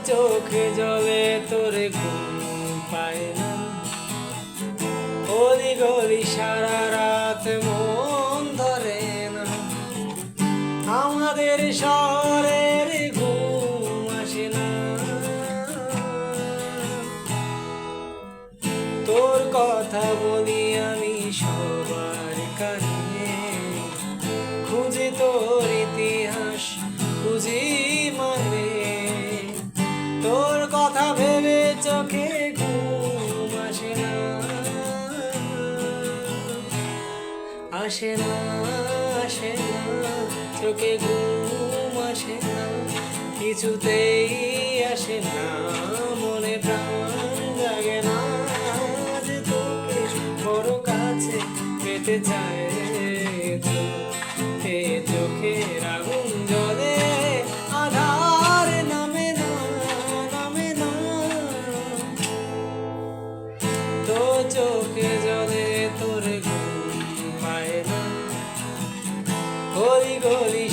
চোখে জলে তোর ঘুম পায় না, অলি গলি সারা রাত মন ধরে না, আমাদের শহরের ঘুম আসে না। তোর কথা বলি আমি সবার কানে, খুঁজি তোর ইতিহাস, খুঁজি মানে তোর কথা ভেবে চোখে ঘুম আসে না, আসে না, আসে না, চোখে ঘুম আসে না, কিছুতেই আসে না, মনে প্রাণ জাগে না, যে তোকে বড় কাছে পেতে চায় তো, এ চোখের আগুন জ্বলে আধার নামে না, নামে না, তো চোখে জলে তোর ঘুম পায় না, গলি গলি